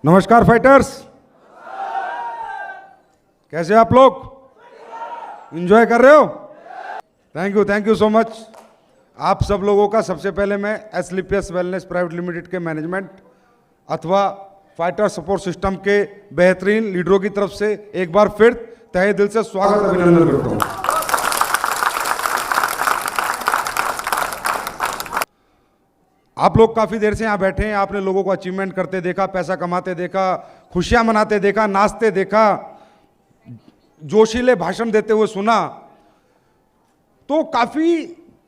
नमस्कार फाइटर्स, कैसे आप लोग? एंजॉय कर रहे हो? Thank you so much. आप सब लोगों का सबसे पहले मैं एसलीपीएस वेलनेस प्राइवेट लिमिटेड के मैनेजमेंट अथवा फाइटर सपोर्ट सिस्टम के बेहतरीन लीडरों की तरफ से एक बार फिर तहे दिल से स्वागत अभिनंदन करता हूं। आप लोग काफी देर से यहां बैठे हैं, आपने लोगों को अचीवमेंट करते देखा, पैसा कमाते देखा, खुशियां मनाते देखा, नाचते देखा, जोशीले भाषण देते हुए सुना, तो काफी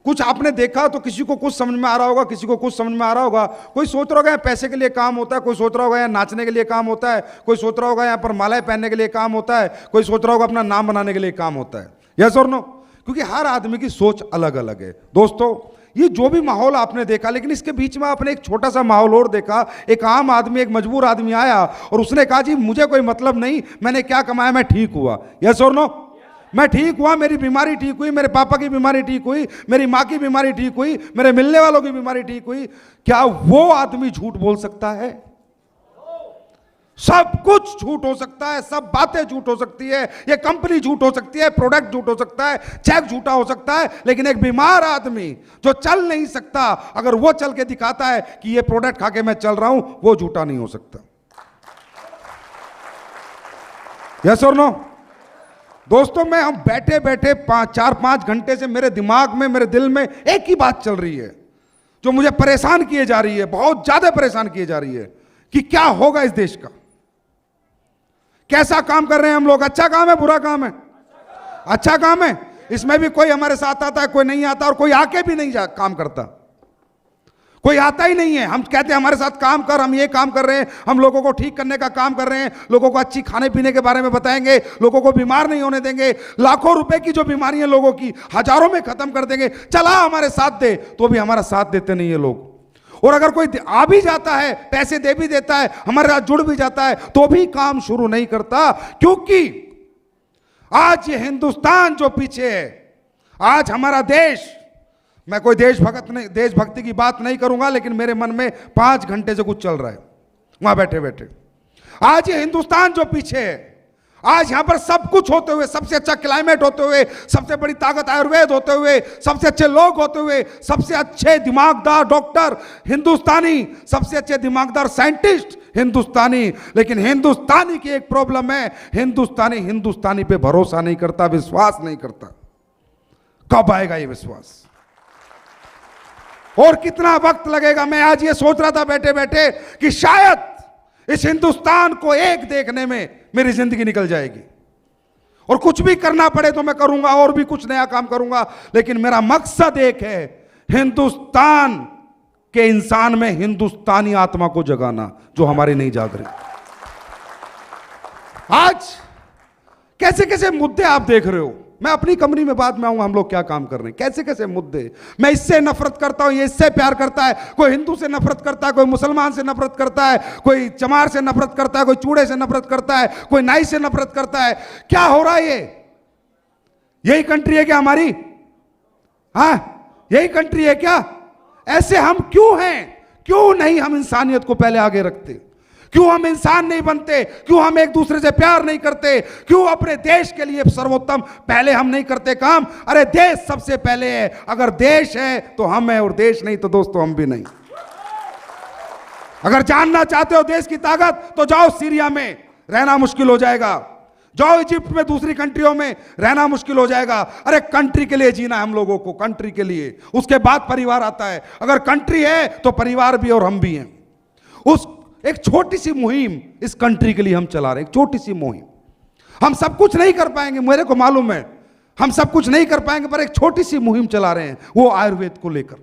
कुछ आपने देखा। तो किसी को कुछ समझ में आ रहा होगा, किसी को कुछ समझ में आ रहा होगा। कोई सोच रहा होगा यहाँ पैसे के लिए काम होता है, कोई सोच रहा होगा यहाँ नाचने के लिए काम होता है, कोई सोच रहा होगा यहाँ पर मालाएं पहनने के लिए काम होता है, कोई सोच रहा होगा अपना नाम बनाने के लिए काम होता है। यस और नो? क्योंकि हर आदमी की सोच अलग अलग है। दोस्तों, ये जो भी माहौल आपने देखा, लेकिन इसके बीच में आपने एक छोटा सा माहौल और देखा। एक आम आदमी, एक मजबूर आदमी आया और उसने कहा जी मुझे कोई मतलब नहीं, मैंने क्या कमाया, मैं ठीक हुआ। यस और नो? मैं ठीक हुआ, मेरी बीमारी ठीक हुई, मेरे पापा की बीमारी ठीक हुई, मेरी माँ की बीमारी ठीक हुई, मेरे मिलने वालों की बीमारी ठीक हुई। क्या वो आदमी झूठ बोल सकता है? सब कुछ झूठ हो सकता है, सब बातें झूठ हो सकती है, ये कंपनी झूठ हो सकती है, प्रोडक्ट झूठ हो सकता है, चेक झूठा हो सकता है, लेकिन एक बीमार आदमी जो चल नहीं सकता, अगर वो चल के दिखाता है कि ये प्रोडक्ट खा के मैं चल रहा हूं, वो झूठा नहीं हो सकता। यस और नो? दोस्तों, मैं हम बैठे बैठे 4-5 घंटे से मेरे दिमाग में, मेरे दिल में एक ही बात चल रही है जो मुझे परेशान किए जा रही है, बहुत ज्यादा परेशान किए जा रही है कि क्या होगा इस देश का। कैसा काम कर रहे हैं हम लोग? अच्छा काम है, बुरा काम है? अच्छा काम है। इसमें भी कोई हमारे साथ आता है, कोई नहीं आता, और कोई आके भी नहीं काम करता, कोई आता ही नहीं है। हम कहते हैं हमारे साथ काम कर, हम ये काम कर रहे हैं, हम लोगों को ठीक करने का काम कर रहे हैं, लोगों को अच्छी खाने पीने के बारे में बताएंगे, लोगों को बीमार नहीं होने देंगे, लाखों रुपए की जो बीमारियां लोगों की हजारों में खत्म कर देंगे। चला हमारे साथ दे, तो भी हमारा साथ देते नहीं है लोग। और अगर कोई आ भी जाता है, पैसे दे भी देता है, हमारे साथ जुड़ भी जाता है, तो भी काम शुरू नहीं करता। क्योंकि आज ये हिंदुस्तान जो पीछे है, आज हमारा देश, मैं कोई देशभक्ति की बात नहीं करूंगा, लेकिन मेरे मन में 5 घंटे से कुछ चल रहा है वहां बैठे बैठे। आज ये हिंदुस्तान जो पीछे है, आज यहां पर सब कुछ होते हुए, सबसे अच्छा क्लाइमेट होते हुए, सबसे बड़ी ताकत आयुर्वेद होते हुए, सबसे अच्छे लोग होते हुए, सबसे अच्छे दिमागदार डॉक्टर हिंदुस्तानी, सबसे अच्छे दिमागदार साइंटिस्ट हिंदुस्तानी, लेकिन हिंदुस्तानी की एक प्रॉब्लम है, हिंदुस्तानी पे भरोसा नहीं करता, विश्वास नहीं करता। कब आएगा ये विश्वास और कितना वक्त लगेगा? मैं आज ये सोच रहा था बैठे बैठे कि शायद इस हिंदुस्तान को एक देखने में मेरी जिंदगी निकल जाएगी, और कुछ भी करना पड़े तो मैं करूंगा, और भी कुछ नया काम करूंगा, लेकिन मेरा मकसद एक है, हिंदुस्तान के इंसान में हिंदुस्तानी आत्मा को जगाना, जो हमारी नहीं जाग रही। आज कैसे कैसे मुद्दे आप देख रहे हो, मैं अपनी कंपनी में बाद में आऊंगा, हम लोग क्या काम कर रहे हैं, कैसे कैसे मुद्दे। मैं इससे नफरत करता हूं, ये इससे प्यार करता है, कोई हिंदू से नफरत करता है, कोई मुसलमान से नफरत करता है, कोई चमार से नफरत करता है, कोई चूड़े से नफरत करता है, कोई नाई से नफरत करता है। क्या हो रहा है? यही कंट्री है क्या हमारी? यही कंट्री है क्या? ऐसे हम क्यों हैं? क्यों नहीं हम इंसानियत को पहले आगे रखते? क्यों हम इंसान नहीं बनते? क्यों हम एक दूसरे से प्यार नहीं करते? क्यों अपने देश के लिए सर्वोत्तम पहले हम नहीं करते काम? अरे देश सबसे पहले है। अगर देश है तो हम है, और देश नहीं तो दोस्तों हम भी नहीं। अगर जानना चाहते हो देश की ताकत, तो जाओ सीरिया में, रहना मुश्किल हो जाएगा। जाओ इजिप्ट में, दूसरी कंट्रियों में, रहना मुश्किल हो जाएगा। अरे कंट्री के लिए जीना है हम लोगों को, कंट्री के लिए, उसके बाद परिवार आता है। अगर कंट्री है तो परिवार भी और हम भी हैं। उस एक छोटी सी मुहिम इस कंट्री के लिए हम चला रहे हैं, एक छोटी सी मुहिम। हम सब कुछ नहीं कर पाएंगे, मेरे को मालूम है, हम सब कुछ नहीं कर पाएंगे, पर एक छोटी सी मुहिम चला रहे हैं, वो आयुर्वेद को लेकर।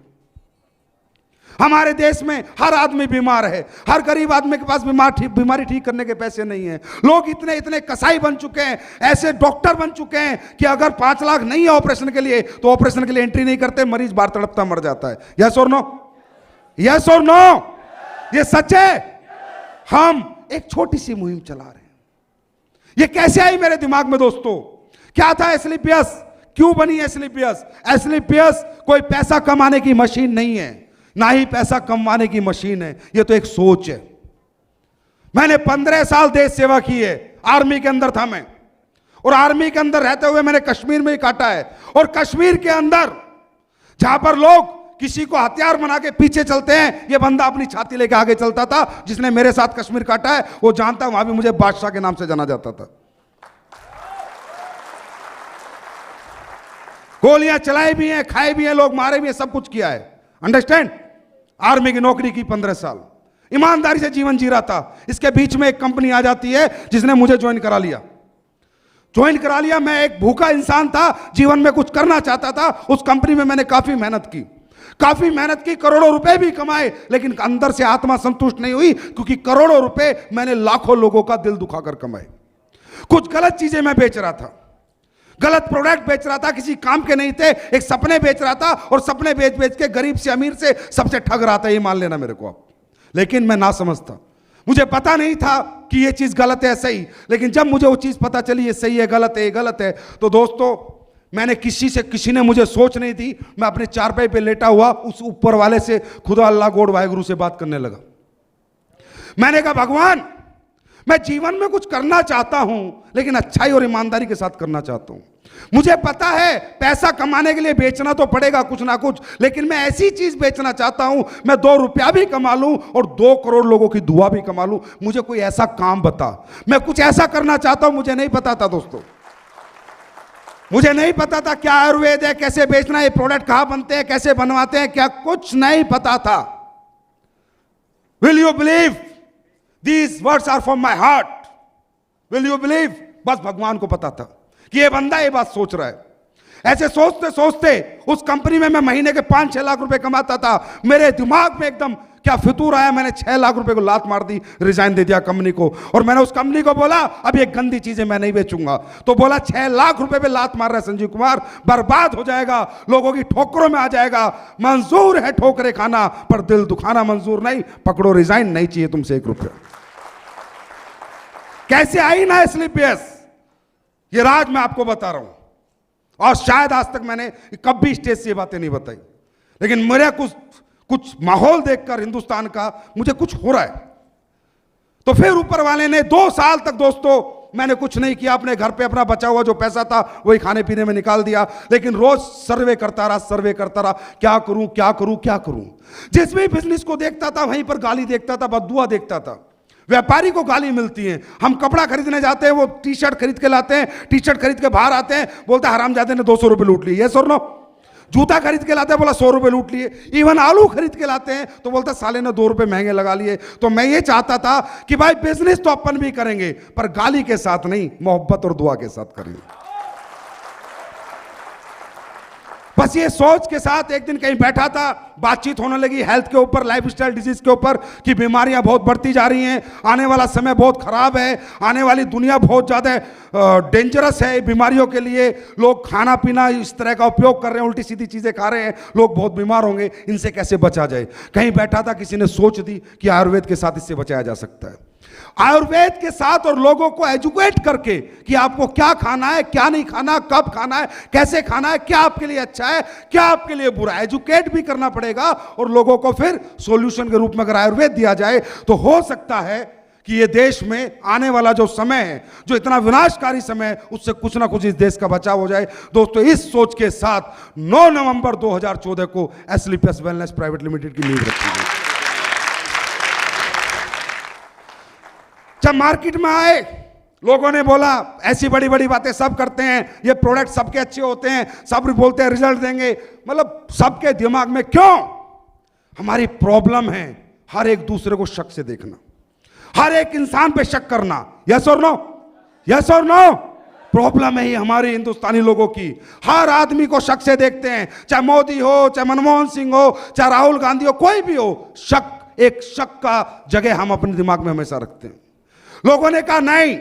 हमारे देश में हर आदमी बीमार है, हर गरीब आदमी के पास बीमारी ठीक करने के पैसे नहीं है। लोग इतने इतने कसाई बन चुके हैं, ऐसे डॉक्टर बन चुके हैं कि अगर 5 लाख नहीं है ऑपरेशन के लिए, तो ऑपरेशन के लिए एंट्री नहीं करते, मरीज बाहर तड़पता मर जाता है। यस और नो? यस और नो? ये सच है। हम एक छोटी सी मुहिम चला रहे हैं। ये कैसे आई मेरे दिमाग में दोस्तों? क्या था एसलीपीएस? क्यों बनी एसलीपीएस? एसलीपीएस कोई पैसा कमाने की मशीन नहीं है, ना ही पैसा कमाने की मशीन है, ये तो एक सोच है। मैंने 15 साल देश सेवा की है, आर्मी के अंदर था मैं, और आर्मी के अंदर रहते हुए मैंने कश्मीर में ही काटा है। और कश्मीर के अंदर जहां पर लोग किसी को हथियार बना के पीछे चलते हैं, यह बंदा अपनी छाती लेके आगे चलता था। जिसने मेरे साथ कश्मीर काटा है वो जानता, वहां भी मुझे बादशाह के नाम से जाना जाता था। गोलियां चलाई भी हैं, खाए भी हैं, लोग मारे भी हैं, सब कुछ किया है। अंडरस्टैंड? आर्मी की नौकरी की 15 साल, ईमानदारी से जीवन जी रहा था। इसके बीच में एक कंपनी आ जाती है जिसने मुझे ज्वाइन करा लिया। मैं एक भूखा इंसान था, जीवन में कुछ करना चाहता था। उस कंपनी में मैंने काफी मेहनत की, करोड़ों रुपए भी कमाए, लेकिन अंदर से आत्मा संतुष्ट नहीं हुई, क्योंकि करोड़ों रुपए मैंने लाखों लोगों का दिल दुखाकर कमाए। कुछ गलत चीजें मैं बेच रहा था, गलत प्रोडक्ट बेच रहा था, किसी काम के नहीं थे, एक सपने बेच रहा था, और सपने बेच बेच के गरीब से अमीर से सबसे ठग रहा था, ये मान लेना मेरे को आप। लेकिन मैं ना समझता, मुझे पता नहीं था कि ये चीज गलत है सही। लेकिन जब मुझे वो चीज पता चली ये सही है गलत है, ये गलत है, तो दोस्तों मैंने किसी ने मुझे सोच नहीं दी, मैं अपने चारपाई पे लेटा हुआ उस ऊपर वाले से, खुदा अल्लाह गॉड वाहेगुरु से बात करने लगा। मैंने कहा भगवान, मैं जीवन में कुछ करना चाहता हूं, लेकिन अच्छाई और ईमानदारी के साथ करना चाहता हूं। मुझे पता है पैसा कमाने के लिए बेचना तो पड़ेगा कुछ ना कुछ, लेकिन मैं ऐसी चीज बेचना चाहता हूं, मैं 2 रुपया भी कमा लूं और 2 करोड़ लोगों की दुआ भी कमा लूं। मुझे कोई ऐसा काम बता, मैं कुछ ऐसा करना चाहता हूं। मुझे नहीं पता था दोस्तों, मुझे नहीं पता था क्या आयुर्वेद है, कैसे बेचना है, प्रोडक्ट कहां बनते हैं, कैसे बनवाते हैं, क्या कुछ नहीं पता था। Will you believe these words are from my heart? Will you believe? बस भगवान को पता था कि ये बंदा ये बात सोच रहा है। ऐसे सोचते सोचते उस कंपनी में मैं महीने के 5-6 लाख रुपए कमाता था। मेरे दिमाग में एकदम क्या फितूर आया, मैंने 6 लाख रुपए को लात मार दी, रिजाइन दे दिया कंपनी को। और मैंने उस कंपनी को बोला अब ये गंदी चीजें मैं नहीं बेचूंगा। तो बोला 6 लाख रुपए पे लात मार रहा है संजीव कुमार, बर्बाद हो जाएगा, लोगों की ठोकरों में आ जाएगा। मंजूर है ठोकरे खाना, पर दिल दुखाना मंजूर नहीं। पकड़ो रिजाइन, नहीं चाहिए तुमसे 1 रुपया। कैसे आई ना एसलीपीएस, ये राज मैं आपको बता रहा हूं, और शायद आज तक मैंने कभी स्टेज से ये बातें नहीं बताई। लेकिन मेरा कुछ माहौल देखकर हिंदुस्तान का मुझे कुछ हो रहा है। तो फिर ऊपर वाले ने 2 साल तक दोस्तों मैंने कुछ नहीं किया, अपने घर पे अपना बचा हुआ जो पैसा था वही खाने पीने में निकाल दिया। लेकिन रोज सर्वे करता रहा, क्या करूं। जिस भी बिजनेस को देखता था वहीं पर गाली देखता था, बद्दुआ देखता था। व्यापारी को गाली मिलती है, हम कपड़ा खरीदने जाते हैं, वो टी शर्ट खरीद के लाते हैं, टी शर्ट खरीद के बाहर आते हैं, बोलता है हरामजादे ने 200 रुपए लूट लिए, ये सर नो। जूता खरीद के लाते हैं, बोला 100 रुपए लूट लिए। इवन आलू खरीद के लाते हैं तो बोलता साले ने 2 रुपए महंगे लगा लिए। तो मैं ये चाहता था कि भाई बिजनेस तो अपन भी करेंगे, पर गाली के साथ नहीं, मोहब्बत और दुआ के साथ करेंगे। बस ये सोच के साथ एक दिन कहीं बैठा था, बातचीत होने लगी हेल्थ के ऊपर, लाइफस्टाइल डिजीज के ऊपर, कि बीमारियां बहुत बढ़ती जा रही हैं, आने वाला समय बहुत खराब है, आने वाली दुनिया बहुत ज़्यादा डेंजरस है बीमारियों के लिए। लोग खाना पीना इस तरह का उपयोग कर रहे हैं, उल्टी सीधी चीज़ें खा रहे हैं, लोग बहुत बीमार होंगे, इनसे कैसे बचा जाए। कहीं बैठा था, किसी ने सोच दी कि आयुर्वेद के साथ इससे बचाया जा सकता है। आयुर्वेद के साथ और लोगों को एजुकेट करके कि आपको क्या खाना है, क्या नहीं खाना, कब खाना है, कैसे खाना है, क्या आपके लिए अच्छा है, क्या आपके लिए बुरा है, एजुकेट भी करना पड़ेगा। और लोगों को फिर सॉल्यूशन के रूप में अगर आयुर्वेद दिया जाए तो हो सकता है कि ये देश में आने वाला जो समय है, जो इतना विनाशकारी समय है, उससे कुछ ना कुछ इस देश का बचाव हो जाए। दोस्तों इस सोच के साथ 9 नवंबर 2014 को एसलीपीएस वेलनेस प्राइवेट लिमिटेड की नींव रखी गई। जब मार्केट में आए, लोगों ने बोला ऐसी बड़ी बड़ी बातें सब करते हैं, ये प्रोडक्ट सबके अच्छे होते हैं, सब बोलते हैं रिजल्ट देंगे। मतलब सबके दिमाग में क्यों हमारी प्रॉब्लम है हर एक दूसरे को शक से देखना, हर एक इंसान पे शक करना। यस और नो, यस और नो, प्रॉब्लम है ही हमारी हिंदुस्तानी लोगों की। हर आदमी को शक से देखते हैं, चाहे मोदी हो, चाहे मनमोहन सिंह हो, चाहे राहुल गांधी हो, कोई भी हो, शक, एक शक का जगह हम अपने दिमाग में हमेशा रखते हैं। लोगों ने कहा नहीं,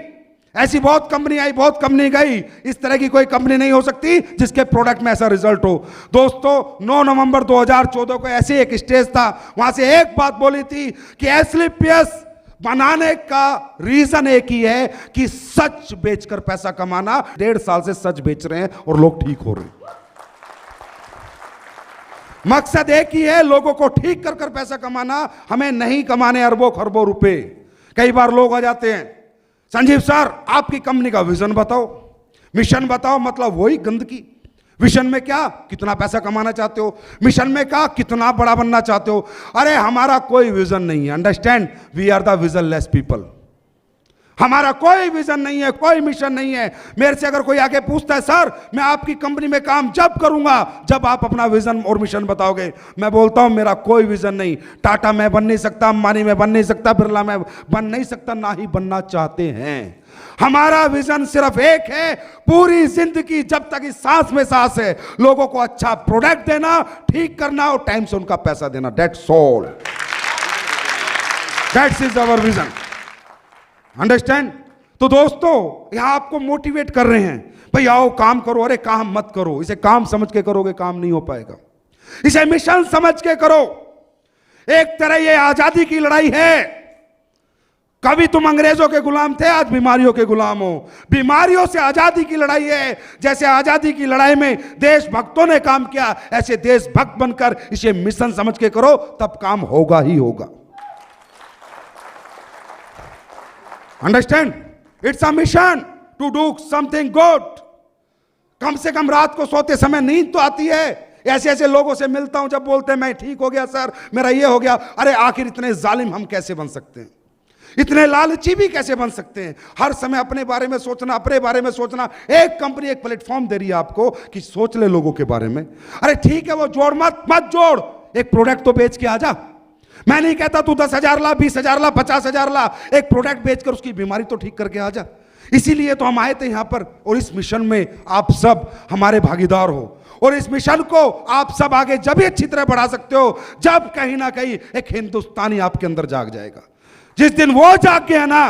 ऐसी बहुत कंपनी आई, बहुत कंपनी गई, इस तरह की कोई कंपनी नहीं हो सकती जिसके प्रोडक्ट में ऐसा रिजल्ट हो। दोस्तों 9 नवंबर 2014 को ऐसे एक स्टेज था, वहां से एक बात बोली थी कि एसलीपीएस बनाने का रीजन एक ही है कि सच बेचकर पैसा कमाना। 1.5 साल से सच बेच रहे हैं और लोग ठीक हो रहे हैं। मकसद एक ही है, लोगों को ठीक कर कर पैसा कमाना। हमें नहीं कमाने अरबों खरबों रुपए, कई बार लोग आ जाते हैं, संजीव सर आपकी कंपनी का विजन बताओ, मिशन बताओ, मतलब वही गंदगी। विजन में क्या, कितना पैसा कमाना चाहते हो, मिशन में क्या, कितना बड़ा बनना चाहते हो। अरे हमारा कोई विजन नहीं है, understand, we are the visionless people. हमारा कोई विजन नहीं है, कोई मिशन नहीं है। मेरे से अगर कोई आके पूछता है सर मैं आपकी कंपनी में काम जब करूंगा जब आप अपना विजन और मिशन बताओगे, मैं बोलता हूं मेरा कोई विजन नहीं। टाटा मैं बन नहीं सकता, अंबानी मैं बन नहीं सकता, बिरला मैं बन नहीं सकता, ना ही बनना चाहते हैं। हमारा विजन सिर्फ एक है, पूरी जिंदगी जब तक इस सांस में सांस है लोगों को अच्छा प्रोडक्ट देना, ठीक करना और टाइम से उनका पैसा देना। That's all, that's is our vision, understand. तो दोस्तों यहां आपको मोटिवेट कर रहे हैं, भाई आओ काम करो। अरे काम मत करो, इसे काम समझ के करोगे काम नहीं हो पाएगा, इसे मिशन समझ के करो। एक तरह ये आजादी की लड़ाई है। कभी तुम अंग्रेजों के गुलाम थे, आज बीमारियों के गुलाम हो। बीमारियों से आजादी की लड़ाई है। जैसे आजादी की लड़ाई में देशभक्तों ने काम किया, ऐसे देशभक्त बनकर इसे मिशन समझ के करो, तब काम होगा ही होगा। Understand, it's a mission to do something good. कम से कम रात को सोते समय नींद तो आती है। ऐसे ऐसे लोगों से मिलता हूं जब बोलते हैं मैं ठीक हो गया सर, मेरा ये हो गया। अरे आखिर इतने जालिम हम कैसे बन सकते हैं, इतने लालची भी कैसे बन सकते हैं। हर समय अपने बारे में सोचना, अपने बारे में सोचना। एक कंपनी एक प्लेटफॉर्म दे रही है आपको कि सोच ले लोगों के बारे में। अरे ठीक है वो जोड़ मत जोड़, एक प्रोडक्ट तो बेच के आ जा। मैं नहीं कहता तू 10,000 ला, 20,000 ला, 50,000 ला, एक प्रोडक्ट बेचकर उसकी बीमारी तो ठीक करके आ जा। इसीलिए तो हम आए थे यहां पर, और इस मिशन में आप सब हमारे भागीदार हो। और इस मिशन को आप सब आगे जब भी अच्छी तरह बढ़ा सकते हो जब कहीं ना कहीं एक हिंदुस्तानी आपके अंदर जाग जाएगा। जिस दिन वो जाग गया ना,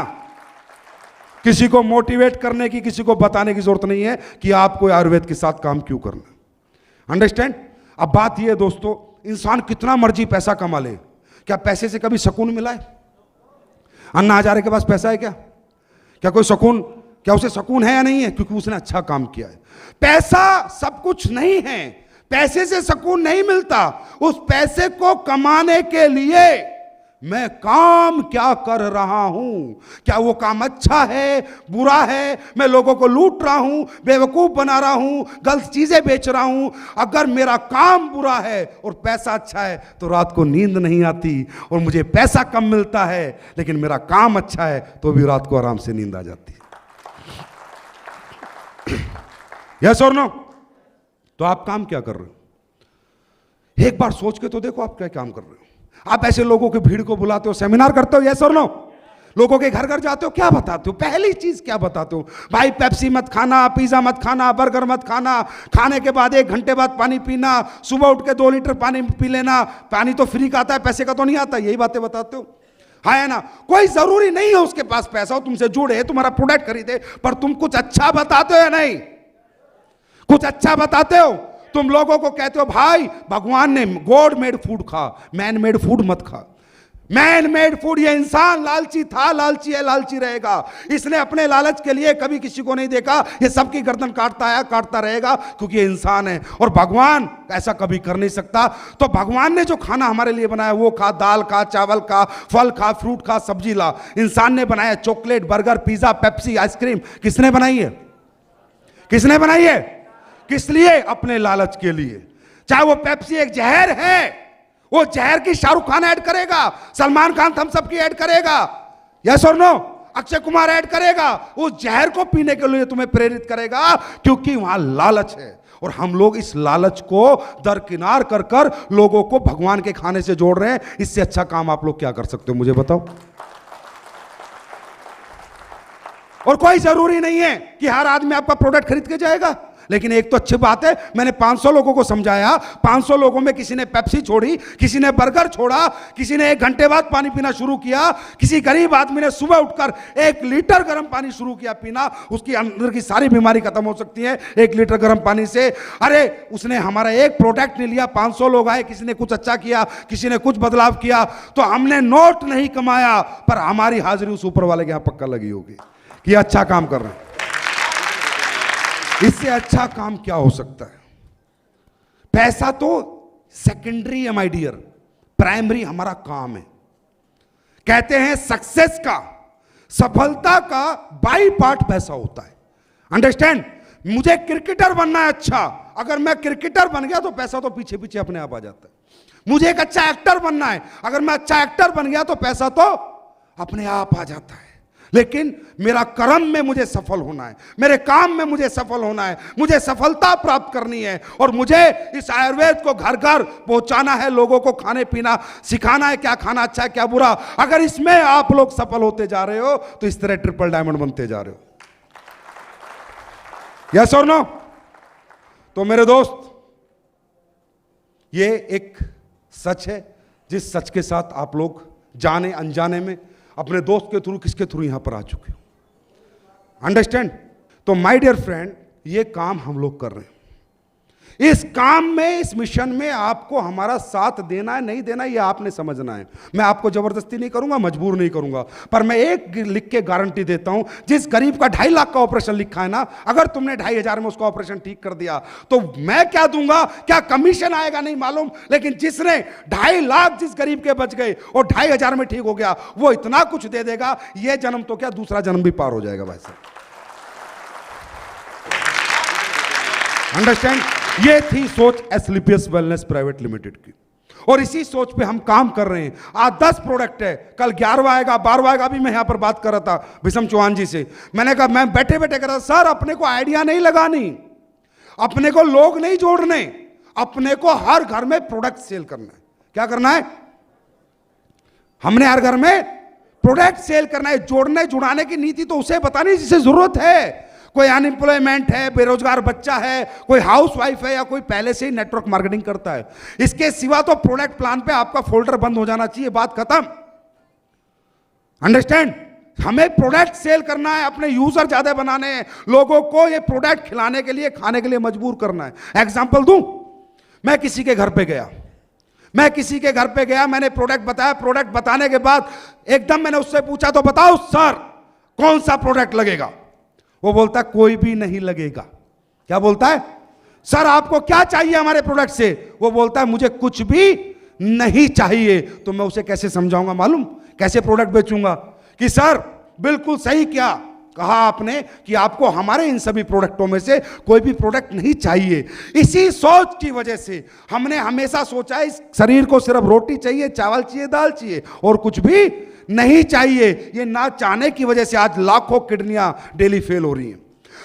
किसी को मोटिवेट करने की, किसी को बताने की जरूरत नहीं है कि आपको आयुर्वेद के साथ काम क्यों करना। अंडरस्टैंड। अब बात यह है दोस्तों, इंसान कितना मर्जी पैसा कमा ले, क्या पैसे से कभी सुकून मिला है? अन्ना हजारे के पास पैसा है क्या कोई सुकून, क्या उसे सुकून है या नहीं है? क्योंकि उसने अच्छा काम किया है। पैसा सब कुछ नहीं है, पैसे से सुकून नहीं मिलता। उस पैसे को कमाने के लिए मैं काम क्या कर रहा हूं, क्या वो काम अच्छा है, बुरा है, मैं लोगों को लूट रहा हूं, बेवकूफ बना रहा हूं, गलत चीजें बेच रहा हूं। अगर मेरा काम बुरा है और पैसा अच्छा है तो रात को नींद नहीं आती और मुझे पैसा कम मिलता है, लेकिन मेरा काम अच्छा है तो भी रात को आराम से नींद आ जाती है। यस और नो? तो आप काम क्या कर रहे हो? एक बार सोच के तो देखो आप क्या काम कर रहे हो। आप ऐसे लोगों की भीड़ को बुलाते हो, सेमिनार करते हो, यस और नो? लोगों के घर घर जाते हो, क्या बताते हो? पहली चीज क्या बताते हो? भाई पेप्सी मत खाना, पिज्जा मत खाना, बर्गर मत खाना, खाने के बाद 1 घंटे बाद पानी पीना, सुबह उठ के 2 लीटर पानी पी लेना, पानी तो फ्री का आता है, पैसे का तो नहीं आता। यही बातें बताते हो, है ना? कोई जरूरी नहीं है उसके पास पैसा हो, तुमसे जुड़े, तुम्हारा प्रोडक्ट खरीदे, पर तुम कुछ अच्छा बताते हो या नहीं? कुछ अच्छा बताते हो। तुम लोगों को कहते हो भाई भगवान ने गॉड मेड फूड खा, मैन मेड फूड मत खा। मैन मेड फूड, ये इंसान लालची था, लालची है, लालची रहेगा। इसने अपने लालच के लिए कभी किसी को नहीं देखा, ये सबकी गर्दन काटता आया, काटता रहेगा, क्योंकि ये इंसान है। और भगवान ऐसा कभी कर नहीं सकता। तो भगवान ने जो खाना हमारे लिए बनाया वो खा, दाल खा, चावल खा, फल खा, फ्रूट खा, सब्जी ला। इंसान ने बनाया chocolate, burger, pizza, Pepsi, ice cream, किसने बनाई है? किसने बनाई है? किस लिए? अपने लालच के लिए। चाहे वो पेप्सी एक जहर है, वो जहर की शाहरुख खान ऐड करेगा, सलमान खान थम्स अप की ऐड करेगा, यस और नो? अक्षय कुमार ऐड करेगा। वो जहर को पीने के लिए तुम्हें प्रेरित करेगा, क्योंकि वहां लालच है। और हम लोग इस लालच को दरकिनार कर कर लोगों को भगवान के खाने से जोड़ रहे हैं। इससे अच्छा काम आप लोग क्या कर सकते हो, मुझे बताओ? और कोई जरूरी नहीं है कि हर आदमी आपका प्रोडक्ट खरीद के जाएगा। लेकिन एक तो अच्छी बात है, मैंने 500 लोगों को समझाया, 500 लोगों में किसी ने पेप्सी छोड़ी, किसी ने बर्गर छोड़ा, किसी ने 1 घंटे बाद पानी पीना शुरू किया, किसी गरीब आदमी ने सुबह उठकर 1 लीटर गर्म पानी शुरू किया पीना। उसकी अंदर की सारी बीमारी खत्म हो सकती है 1 लीटर गर्म पानी से। अरे उसने हमारा एक प्रोडक्ट नहीं लिया, 500 लोग आए, किसी ने कुछ अच्छा किया, किसी ने कुछ बदलाव किया। तो हमने नोट नहीं कमाया, पर हमारी हाजिरी उस ऊपर वाले के यहां पक्का लगी होगी कि अच्छा काम कर रहे हैं। इससे अच्छा काम क्या हो सकता है? पैसा तो सेकेंडरी है माय डियर, प्राइमरी हमारा काम है। कहते हैं सक्सेस का सफलता का बाई पार्ट पैसा होता है। अंडरस्टैंड? मुझे क्रिकेटर बनना है, अच्छा, अगर मैं क्रिकेटर बन गया तो पैसा तो पीछे पीछे अपने आप आ जाता है। मुझे एक अच्छा एक्टर बनना है, अगर मैं अच्छा एक्टर बन गया तो पैसा तो अपने आप आ जाता है। लेकिन मेरा कर्म में मुझे सफल होना है, मेरे काम में मुझे सफल होना है, मुझे सफलता प्राप्त करनी है, और मुझे इस आयुर्वेद को घर घर पहुंचाना है, लोगों को खाने पीना सिखाना है, क्या खाना अच्छा है क्या बुरा। अगर इसमें आप लोग सफल होते जा रहे हो तो इस तरह ट्रिपल डायमंड बनते जा रहे हो। यस और नो? तो मेरे दोस्त, ये एक सच है जिस सच के साथ आप लोग जाने अनजाने में अपने दोस्त के थ्रू, किसके थ्रू यहां पर आ चुके हो। अंडरस्टैंड? तो माय डियर फ्रेंड, ये काम हम लोग कर रहे हैं। इस काम में, इस मिशन में आपको हमारा साथ देना है नहीं देना, ये आपने समझना है। मैं आपको जबरदस्ती नहीं करूंगा, मजबूर नहीं करूंगा, पर मैं एक लिख के गारंटी देता हूं, जिस गरीब का 2.5 लाख का ऑपरेशन लिखा है ना, अगर तुमने 2,500 में उसका ऑपरेशन ठीक कर दिया तो मैं क्या दूंगा, क्या कमीशन आएगा नहीं मालूम, लेकिन जिसने 2.5 लाख जिस गरीब के बच गए और 2,500 में ठीक हो गया, वो इतना कुछ दे देगा, ये जन्म तो क्या दूसरा जन्म भी पार हो जाएगा भाई साहब। अंडरस्टैंड? ये थी सोच एस्क्लेपियस वेलनेस प्राइवेट लिमिटेड की, और इसी सोच पे हम काम कर रहे हैं। आज 10 प्रोडक्ट है, कल 11वां आएगा, 12वां आएगा। अभी मैं यहां पर बात कर रहा था विषम चौहान जी से, मैंने कहा, मैं बैठे बैठे कर रहा था, सर अपने को आइडिया नहीं लगानी, अपने को लोग नहीं जोड़ने, अपने को हर घर में प्रोडक्ट सेल करना है। क्या करना है? हमने हर घर में प्रोडक्ट सेल करना है। जोड़ने जुड़ाने की नीति तो उसे बतानी जिसे जरूरत है। कोई अनएम्प्लॉयमेंट है, बेरोजगार बच्चा है, कोई हाउसवाइफ है, या कोई पहले से ही नेटवर्क मार्केटिंग करता है। इसके सिवा तो प्रोडक्ट प्लान पे आपका फोल्डर बंद हो जाना चाहिए, बात खत्म। अंडरस्टैंड? हमें प्रोडक्ट सेल करना है, अपने यूजर ज्यादा बनाने हैं, लोगों को ये प्रोडक्ट खिलाने के लिए, खाने के लिए मजबूर करना है। एग्जांपल दूं, मैं किसी के घर पे गया, मैंने प्रोडक्ट बताया। प्रोडक्ट बताने के बाद एकदम मैंने उससे पूछा, तो बताओ सर कौन सा प्रोडक्ट लगेगा? वो बोलता है कोई भी नहीं लगेगा। क्या बोलता है? सर आपको क्या चाहिए हमारे प्रोडक्ट से? वो बोलता है मुझे कुछ भी नहीं चाहिए। तो मैं उसे कैसे समझाऊंगा मालूम, कैसे प्रोडक्ट बेचूंगा कि सर बिल्कुल सही क्या कहा आपने कि आपको हमारे इन सभी प्रोडक्टों में से कोई भी प्रोडक्ट नहीं चाहिए। इसी सोच की वजह से हमने हमेशा सोचा इस शरीर को सिर्फ रोटी चाहिए, चावल चाहिए, दाल चाहिए और कुछ भी नहीं चाहिए। ये ना चाहने की वजह से आज लाखों किडनियां डेली फेल हो रही हैं,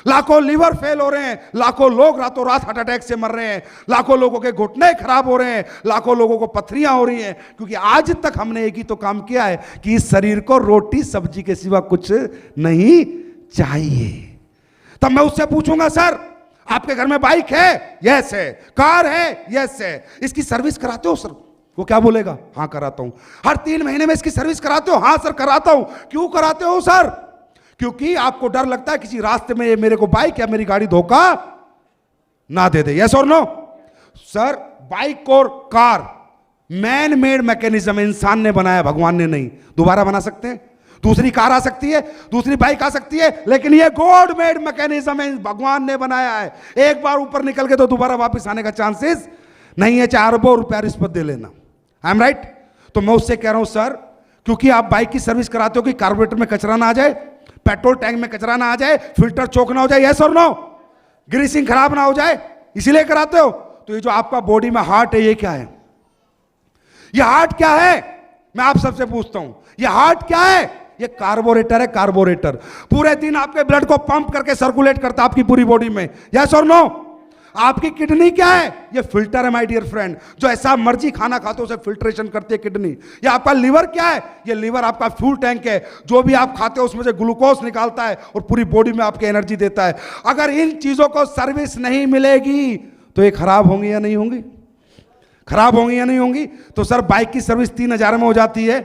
लाखों लीवर फेल हो रहे हैं, लाखों लोग रातों रात हार्ट अटैक से मर रहे हैं, लाखों लोगों के घुटने खराब हो रहे हैं, लाखों लोगों को पथरियां हो रही हैं, क्योंकि आज तक हमने एक ही तो काम किया है कि इस शरीर को रोटी सब्जी के सिवा कुछ नहीं चाहिए। तब मैं उससे पूछूंगा सर आपके घर में बाइक है? यस है। कार है? यस है। इसकी सर्विस कराते हो सर? वो क्या बोलेगा? हाँ कराता हूं। हर 3 महीने में इसकी सर्विस कराते हो? हाँ सर कराता हूं। क्यों कराते हो सर? क्योंकि आपको डर लगता है किसी रास्ते में मेरे को बाइक या मेरी गाड़ी धोखा ना दे दे। यस और नो? सर बाइक और कार मैन मेड मैकेनिज्म, इंसान ने बनाया, भगवान ने नहीं। दोबारा बना सकते हैं, दूसरी कार आ सकती है, दूसरी बाइक आ सकती है, लेकिन ये गॉड मेड मैकेनिज्म है, भगवान ने बनाया है। एक बार ऊपर निकल के तो दोबारा वापस आने का चांसेस नहीं है, चाहे अरबों रुपया रिश्वत दे लेना। I am right? तो मैं उससे कह रहा हूं सर क्योंकि आप बाइक की सर्विस कराते हो कि कार्बोरेटर में कचरा ना आ जाए, पेट्रोल टैंक में कचरा ना आ जाए, फिल्टर चोक ना हो जाए, यस और नो, ग्रीसिंग खराब ना हो जाए, इसीलिए कराते हो। तो ये जो आपका बॉडी में हार्ट है, ये क्या है? ये हार्ट क्या है? मैं आप सबसे पूछता हूं, ये हार्ट क्या है? ये कार्बोरेटर है। कार्बोरेटर पूरे दिन आपके ब्लड को पंप करके सर्कुलेट करता है आपकी पूरी बॉडी में, यस और नो। आपकी किडनी क्या है? ये फिल्टर है माय डियर फ्रेंड, जो ऐसा मर्जी खाना खाते हो उसे फिल्ट्रेशन करती है किडनी। ये आपका लीवर क्या है? ये लीवर आपका फ्यूल टैंक है, जो भी आप खाते हो उसमें से ग्लूकोज निकालता है और पूरी बॉडी में आपकी एनर्जी देता है। अगर इन चीजों को सर्विस नहीं मिलेगी तो ये खराब होंगी या नहीं होंगी? खराब होंगी या नहीं होंगी? तो सर बाइक की सर्विस 3,000 में हो जाती है,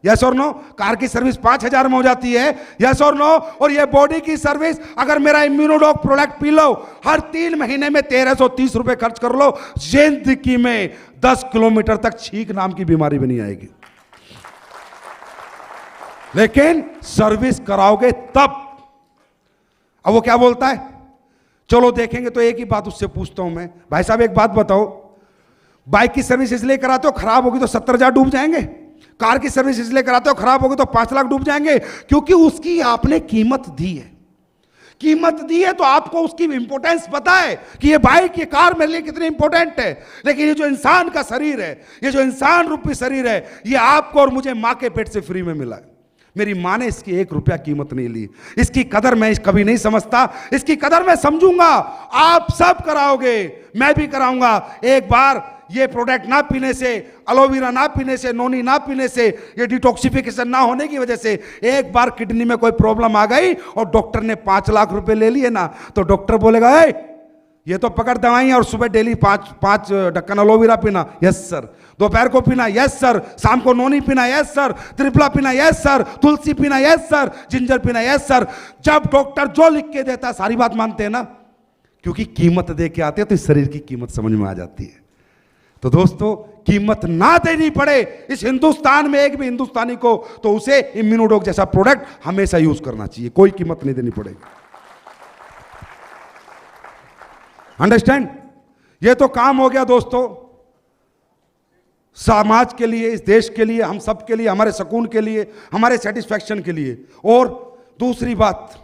यस और नो। कार की सर्विस 5,000 में हो जाती है, यस और नो। और ये बॉडी की सर्विस, अगर मेरा इम्यूनोडॉक प्रोडक्ट पी लो, हर 3 महीने में 1,330 रुपए खर्च कर लो, जिंदगी में 10 किलोमीटर तक छींक नाम की बीमारी भी नहीं आएगी। लेकिन सर्विस कराओगे तब। अब वो क्या बोलता है? चलो देखेंगे। तो एक ही बात उससे पूछता हूं मैं, भाई साहब एक बात बताओ, बाइक की सर्विस इसलिए कराते हो खराब होगी तो 70,000 डूब जाएंगे? कार की सर्विस इसलिए कराते हो, खराब होगी तो 5 लाख डूब जाएंगे, क्योंकि उसकी आपने कीमत दी है। कीमत दी है तो आपको उसकी इंपॉर्टेंस पता है कि ये बाइक, ये कार मेरे लिए कितनी इंपॉर्टेंट है। लेकिन ये जो इंसान का शरीर है, ये जो इंसान रूपी शरीर है, ये आपको और मुझे मां के पेट से फ्री में मिला है। मेरी मां ने इसकी 1 रुपया कीमत नहीं ली। इसकी कदर मैं कभी नहीं समझता, इसकी कदर मैं समझूंगा। आप सब कराओगे, मैं भी कराऊंगा। एक बार ये प्रोडक्ट ना पीने से, एलोवेरा ना पीने से, नोनी ना पीने से, ये डिटॉक्सिफिकेशन ना होने की वजह से एक बार किडनी में कोई प्रॉब्लम आ गई और डॉक्टर ने 5 लाख रुपए ले लिए ना, तो डॉक्टर बोलेगा ये तो पकड़ दवाई और सुबह डेली 5 ढक्कन एलोवेरा पीना, यस सर। दोपहर को पीना, यस सर। शाम को नोनी पीना, यस सर। त्रिफला पीना, यस सर। तुलसी पीना, यस सर। जिंजर पीना, यस सर। जब डॉक्टर जो लिख के देता है सारी बात मानते हैं ना, क्योंकि कीमत दे के आते हैं तो इस शरीर की कीमत समझ में आ जाती है। तो दोस्तों, कीमत ना देनी पड़े इस हिंदुस्तान में एक भी हिंदुस्तानी को, तो उसे इम्यूनोडॉक जैसा प्रोडक्ट हमेशा यूज करना चाहिए, कोई कीमत नहीं देनी पड़ेगी। अंडरस्टैंड? ये तो काम हो गया दोस्तों समाज के लिए, इस देश के लिए, हम सब के लिए, हमारे सुकून के लिए, हमारे सेटिस्फैक्शन के लिए। और दूसरी बात,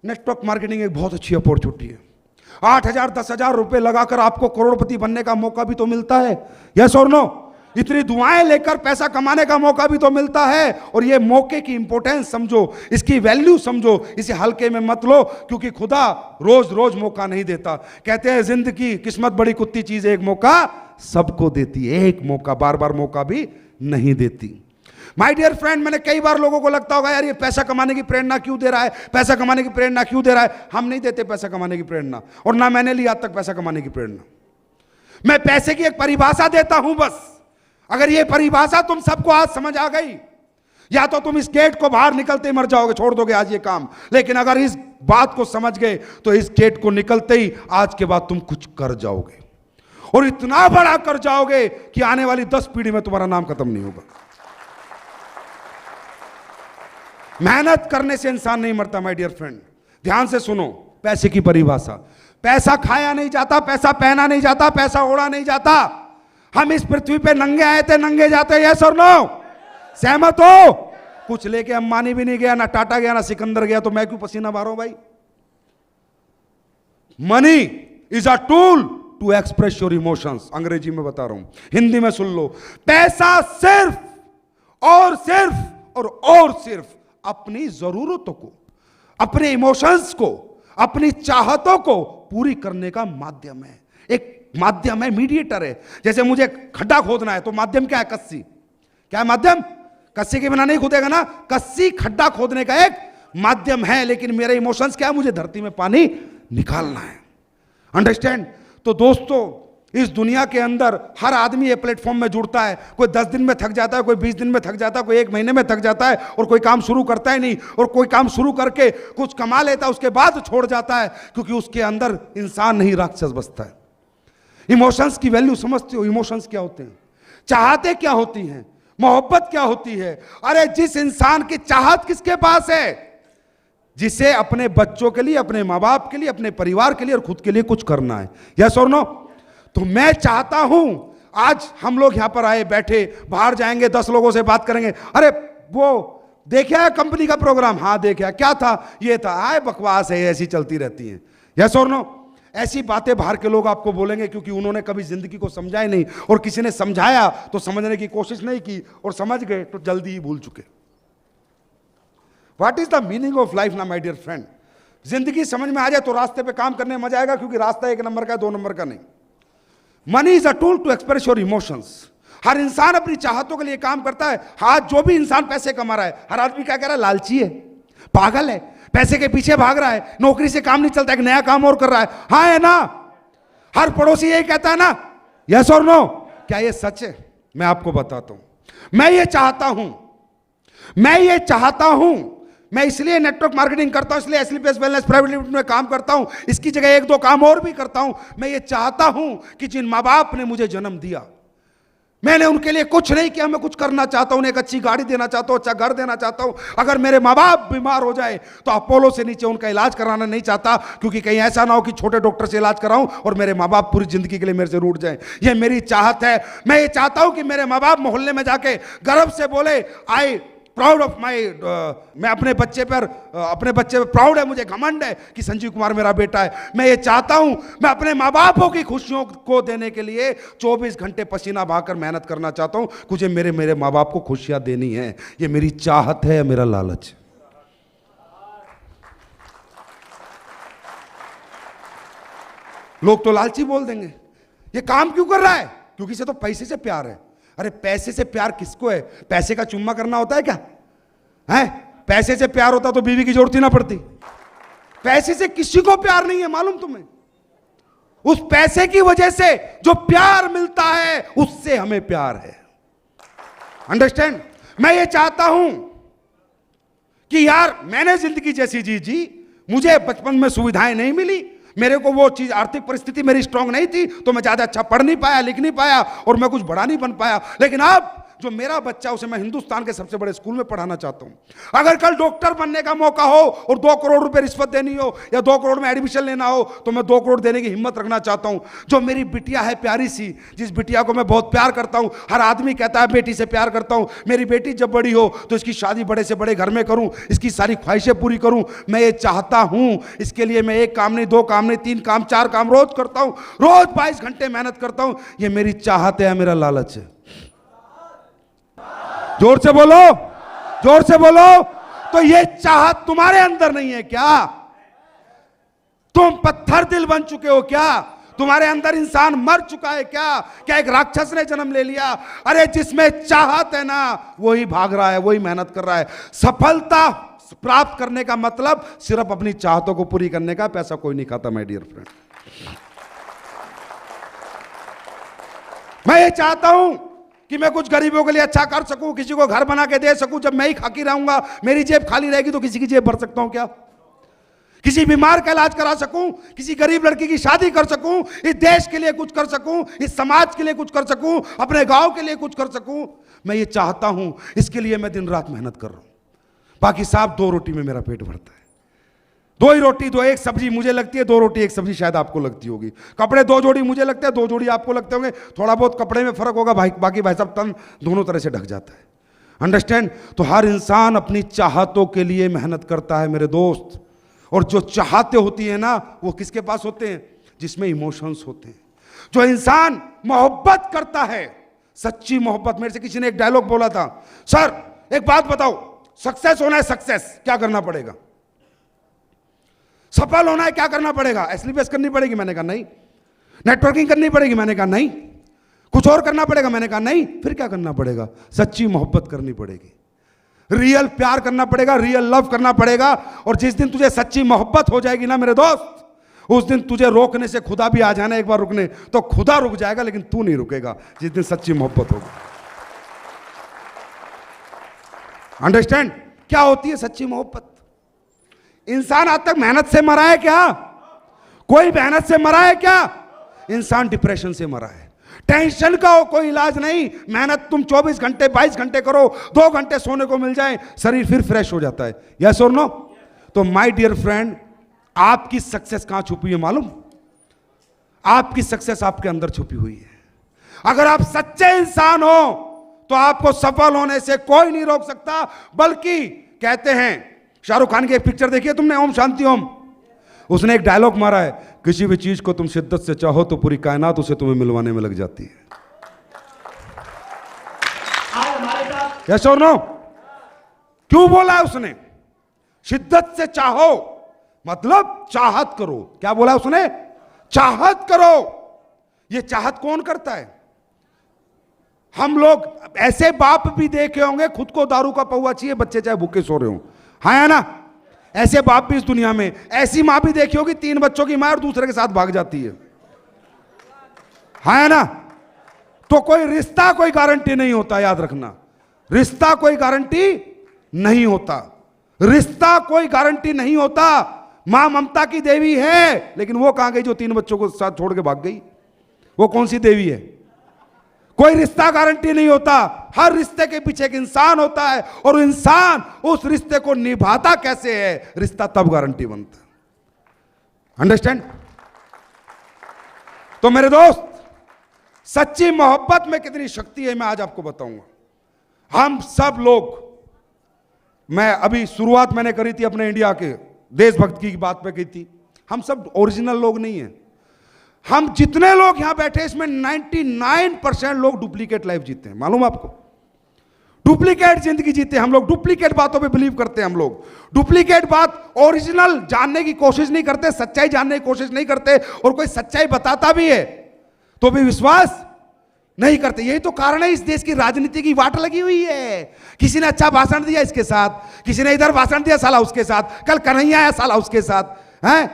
नेटवर्क मार्केटिंग एक बहुत अच्छी अपॉर्चुनिटी है। 8,000 10,000 रुपए लगाकर आपको करोड़पति बनने का मौका भी तो मिलता है, यस और नो? इतनी दुआएं लेकर पैसा कमाने का मौका भी तो मिलता है। और ये मौके की इंपॉर्टेंस समझो, इसकी वैल्यू समझो, इसे हल्के में मत लो, क्योंकि खुदा रोज रोज मौका नहीं देता। कहते हैं जिंदगी किस्मत बड़ी कुत्ती चीज है, एक मौका सबको देती है, एक मौका, बार बार मौका भी नहीं देती। माय डियर फ्रेंड, मैंने कई बार लोगों को लगता होगा यार ये पैसा कमाने की प्रेरणा क्यों दे रहा है, पैसा कमाने की प्रेरणा क्यों दे रहा है। हम नहीं देते पैसा कमाने की प्रेरणा, और ना मैंने ली आज तक पैसा कमाने की प्रेरणा। मैं पैसे की एक परिभाषा देता हूं बस। अगर ये परिभाषा तुम सबको आज समझ आ गई, या तो तुम इस गेट को बाहर निकलते ही मर जाओगे, छोड़ दोगे आज ये काम। लेकिन अगर इस बात को समझ गए तो इस गेट को निकलते ही आज के बाद तुम कुछ कर जाओगे, और इतना बड़ा कर जाओगे कि आने वाली 10 पीढ़ी में तुम्हारा नाम खत्म नहीं होगा। मेहनत करने से इंसान नहीं मरता माय डियर फ्रेंड। ध्यान से सुनो पैसे की परिभाषा। पैसा खाया नहीं जाता, पैसा पहना नहीं जाता, पैसा ओढ़ा नहीं जाता। हम इस पृथ्वी पे नंगे आए थे, नंगे जाते, यस और नो? सहमत हो? कुछ लेके अंबानी भी नहीं गया, ना टाटा गया, ना सिकंदर गया, तो मैं क्यों पसीना मारूं भाई? Money is a tool to express your emotions. अंग्रेजी में बता रहा हूं, हिंदी में सुन लो। पैसा सिर्फ और सिर्फ अपनी जरूरतों को, अपने इमोशंस को, अपनी चाहतों को पूरी करने का माध्यम है। एक माध्यम है, मीडिएटर है। जैसे मुझे खड्डा खोदना है तो माध्यम क्या है? कस्सी। क्या है माध्यम? कस्सी के बिना नहीं खोदेगा ना। कस्सी खड्डा खोदने का एक माध्यम है, लेकिन मेरे इमोशंस क्या है? मुझे धरती में पानी निकालना है। अंडरस्टैंड? तो दोस्तों, इस दुनिया के अंदर हर आदमी ये प्लेटफॉर्म में जुड़ता है। कोई 10 दिन में थक जाता है, कोई 20 दिन में थक जाता है, कोई 1 महीने में थक जाता है, और कोई काम शुरू करता ही नहीं, और कोई काम शुरू करके कुछ कमा लेता है, उसके बाद छोड़ जाता है, क्योंकि उसके अंदर इंसान नहीं राक्षस बसता है। इमोशंस की वैल्यू समझते हो? इमोशंस क्या होते हैं? चाहते क्या होती हैं? मोहब्बत क्या होती है? अरे जिस इंसान की चाहत किसके पास है? जिसे अपने बच्चों के लिए, अपने माँ बाप के लिए, अपने परिवार के लिए और खुद के लिए कुछ करना है, यस और नो? तो मैं चाहता हूं, आज हम लोग यहां पर आए, बैठे, बाहर जाएंगे, 10 लोगों से बात करेंगे। अरे वो देखा है कंपनी का प्रोग्राम? हाँ देखा। क्या था? ये था। आए बकवास है, ऐसी चलती रहती है, यस और नो? ऐसी बातें बाहर के लोग आपको बोलेंगे, क्योंकि उन्होंने कभी जिंदगी को समझा ही नहीं, और किसी ने समझाया तो समझने की कोशिश नहीं की, और समझ गए तो जल्दी ही भूल चुके। What is the meaning of life ना माय डियर फ्रेंड? जिंदगी समझ में आ जाए तो रास्ते पे काम करने में मजा आएगा, क्योंकि रास्ता 1 नंबर का, 2 नंबर का नहीं। Money is a tool to express your emotions. हर इंसान अपनी चाहतों के लिए काम करता है। आज जो भी इंसान पैसे कमा रहा है, हर आदमी क्या कह रहा है? लालची है, पागल है, पैसे के पीछे भाग रहा है, नौकरी से काम नहीं चलता, एक नया काम और कर रहा है। हाँ है ना? हर पड़ोसी यही कहता है ना, यस और नो? क्या ये सच है? मैं आपको बताता हूं। मैं ये चाहता हूं, मैं इसलिए नेटवर्क मार्केटिंग करता हूं, इसलिए एसलीपीएस वेलनेस प्राइवेट लिमिटेड में काम करता हूं, इसकी जगह 1-2 काम और भी करता हूं। मैं ये चाहता हूं कि जिन माँ बाप ने मुझे जन्म दिया, मैंने उनके लिए कुछ नहीं किया। मैं कुछ करना चाहता हूं, उन्हें एक अच्छी गाड़ी देना चाहता हूं, अच्छा घर देना चाहता हूं। अगर मेरे माँ बाप बीमार हो जाए तो अपोलो से नीचे उनका इलाज कराना नहीं चाहता, क्योंकि कहीं ऐसा ना हो कि छोटे डॉक्टर से इलाज कराऊं और मेरे माँ बाप पूरी जिंदगी के लिए मेरे से रूठ जाए। ये मेरी चाहत है। मैं ये चाहता हूं कि मेरे माँ बाप मोहल्ले में जाके गर्व से बोले, आई प्राउड ऑफ माई, मैं अपने बच्चे पर प्राउड है, मुझे घमंड है कि संजीव कुमार मेरा बेटा है। मैं ये चाहता हूं, मैं अपने माँ बापों की खुशियों को देने के लिए 24 घंटे पसीना बहाकर मेहनत करना चाहता हूं। मुझे मेरे माँ बाप को खुशियां देनी है। ये मेरी चाहत है, मेरा लालच है। लोग तो लालची बोल देंगे, ये काम क्यों कर रहा है? क्योंकि इसे तो पैसे से प्यार है। अरे पैसे से प्यार किसको है? पैसे का चुम्मा करना होता है क्या? है? पैसे से प्यार होता तो बीवी की जरूरत ही ना पड़ती। पैसे से किसी को प्यार नहीं है, मालूम तुम्हें? उस पैसे की वजह से जो प्यार मिलता है उससे हमें प्यार है। अंडरस्टैंड? मैं ये चाहता हूं कि यार मैंने जिंदगी जैसी जी, मुझे बचपन में सुविधाएं नहीं मिली, मेरे को वो चीज, आर्थिक परिस्थिति मेरी स्ट्रांग नहीं थी, तो मैं ज्यादा अच्छा पढ़ नहीं पाया, लिख नहीं पाया और मैं कुछ बड़ा नहीं बन पाया। लेकिन अब जो मेरा बच्चा, उसे मैं हिंदुस्तान के सबसे बड़े स्कूल में पढ़ाना चाहता हूं। अगर कल डॉक्टर बनने का मौका हो और 2 करोड़ रुपए रिश्वत देनी हो या 2 करोड़ में एडमिशन लेना हो, तो मैं 2 करोड़ देने की हिम्मत रखना चाहता हूं। जो मेरी बिटिया है प्यारी सी, जिस बिटिया को मैं बहुत प्यार करता हूं, हर आदमी कहता है बेटी से प्यार करता हूं, मेरी बेटी जब बड़ी हो तो इसकी शादी बड़े से बड़े घर में करूं, इसकी सारी ख्वाहिशें पूरी करूं। मैं ये चाहता हूं। इसके लिए मैं 1 काम नहीं, 2 काम नहीं, 3 काम, 4 काम रोज करता हूं। रोज 22 घंटे मेहनत करता हूं। ये मेरी चाहत है, मेरा लालच है। जोर से बोलो, जोर से बोलो। तो ये चाहत तुम्हारे अंदर नहीं है क्या? तुम पत्थर दिल बन चुके हो क्या? तुम्हारे अंदर इंसान मर चुका है क्या? क्या एक राक्षस ने जन्म ले लिया? अरे जिसमें चाहत है ना, वही भाग रहा है, वही मेहनत कर रहा है। सफलता प्राप्त करने का मतलब सिर्फ अपनी चाहतों को पूरी करने का। पैसा कोई नहीं खाता माय डियर फ्रेंड। मैं ये चाहता हूं कि मैं कुछ गरीबों के लिए अच्छा कर सकूं, किसी को घर बना के दे सकूं। जब मैं ही खाकी रहूंगा, मेरी जेब खाली रहेगी, तो किसी की जेब भर सकता हूं क्या? किसी बीमार का इलाज करा सकूं, किसी गरीब लड़की की शादी कर सकूं, इस देश के लिए कुछ कर सकूं, इस समाज के लिए कुछ कर सकूं, अपने गांव के लिए कुछ कर सकूं। मैं ये चाहता हूं। इसके लिए मैं दिन रात मेहनत कर रहा हूं। बाकी साहब 2 रोटी में मेरा पेट भरता है। 2 ही रोटी, 2 एक सब्जी मुझे लगती है, 2 रोटी 1 सब्जी शायद आपको लगती होगी। कपड़े 2 जोड़ी मुझे लगते हैं, 2 जोड़ी आपको लगते होंगे। थोड़ा बहुत कपड़े में फर्क होगा, बाकी भाई साहब तन दोनों तरह से ढक जाता है। अंडरस्टैंड? तो हर इंसान अपनी चाहतों के लिए मेहनत करता है मेरे दोस्त। और जो चाहते होती है ना, वो किसके पास होते हैं? जिसमें इमोशंस होते हैं। जो इंसान मोहब्बत करता है, सच्ची मोहब्बत। मेरे से किसी ने एक डायलॉग बोला था, सर एक बात बताओ, सक्सेस होना है, सक्सेस क्या करना पड़ेगा? सफल होना है क्या करना पड़ेगा? एसलीबीएस करनी पड़ेगी? मैंने कहा नहीं। नेटवर्किंग करनी पड़ेगी? मैंने कहा नहीं। कुछ और करना पड़ेगा? मैंने कहा नहीं। फिर क्या करना पड़ेगा? सच्ची मोहब्बत करनी पड़ेगी, रियल प्यार करना पड़ेगा, रियल लव करना पड़ेगा। और जिस दिन तुझे सच्ची मोहब्बत हो जाएगी ना मेरे दोस्त, उस दिन तुझे रोकने से खुदा भी आ जाना एक बार रुकने, तो खुदा रुक जाएगा, लेकिन तू नहीं रुकेगा जिस दिन सच्ची मोहब्बत होगी। अंडरस्टैंड? क्या होती है सच्ची मोहब्बत? इंसान आज तक मेहनत से मरा है क्या? कोई मेहनत से मरा है क्या? इंसान डिप्रेशन से मरा है। टेंशन का हो कोई इलाज नहीं। मेहनत तुम 24 घंटे 22 घंटे करो, 2 घंटे सोने को मिल जाए, शरीर फिर फ्रेश हो जाता है। यस और नो? तो माय डियर फ्रेंड, आपकी सक्सेस कहां छुपी है मालूम? आपकी सक्सेस आपके अंदर छुपी हुई है। अगर आप सच्चे इंसान हो तो आपको सफल होने से कोई नहीं रोक सकता। बल्कि कहते हैं, शाहरुख खान की एक पिक्चर देखी है तुमने, ओम शांति ओम? उसने एक डायलॉग मारा है, किसी भी चीज को तुम शिद्दत से चाहो तो पूरी कायनात उसे तुम्हें मिलवाने में लग जाती है। यस और नो? क्यों बोला है उसने? शिद्दत से चाहो मतलब चाहत करो। क्या बोला उसने? चाहत करो। ये चाहत कौन करता है? हम लोग ऐसे बाप भी देखे होंगे, खुद को दारू का पौवा चाहिए, बच्चे चाहे भूखे सो रहे हो। हाँ है ना? ऐसे बाप भी इस दुनिया में। ऐसी मां भी देखी होगी, 3 बच्चों की मां और दूसरे के साथ भाग जाती है। हाँ है ना? तो कोई रिश्ता कोई गारंटी नहीं होता, याद रखना। रिश्ता कोई गारंटी नहीं होता। रिश्ता कोई गारंटी नहीं होता। मां ममता की देवी है, लेकिन वो कहां गई जो 3 बच्चों को साथ छोड़ के भाग गई? वो कौन सी देवी है? कोई रिश्ता गारंटी नहीं होता, हर रिश्ते के पीछे एक इंसान होता है, और इंसान उस रिश्ते को निभाता कैसे है, रिश्ता तब गारंटी बनता है। अंडरस्टैंड? तो मेरे दोस्त, सच्ची मोहब्बत में कितनी शक्ति है मैं आज आपको बताऊंगा। हम सब लोग, मैं अभी शुरुआत मैंने करी थी अपने इंडिया के देशभक्ति की बात पे की थी, हम सब ओरिजिनल लोग नहीं हैं। हम जितने लोग यहां बैठे इसमें 99% लोग डुप्लीकेट लाइफ जीते हैं, मालूम आपको? डुप्लीकेट जिंदगी जीते हैं हम लोग, डुप्लीकेट बातों पे बिलीव करते हैं हम लोग, डुप्लीकेट बात, ओरिजिनल जानने की कोशिश नहीं करते, सच्चाई जानने की कोशिश नहीं करते, और कोई सच्चाई बताता भी है तो भी विश्वास नहीं करते। यही तो कारण है इस देश की राजनीति की वाट लगी हुई है। किसी ने अच्छा भाषण दिया इसके साथ, किसी ने इधर भाषण दिया साला उसके साथ, कल कन्हैया आया साला उसके साथ, हैं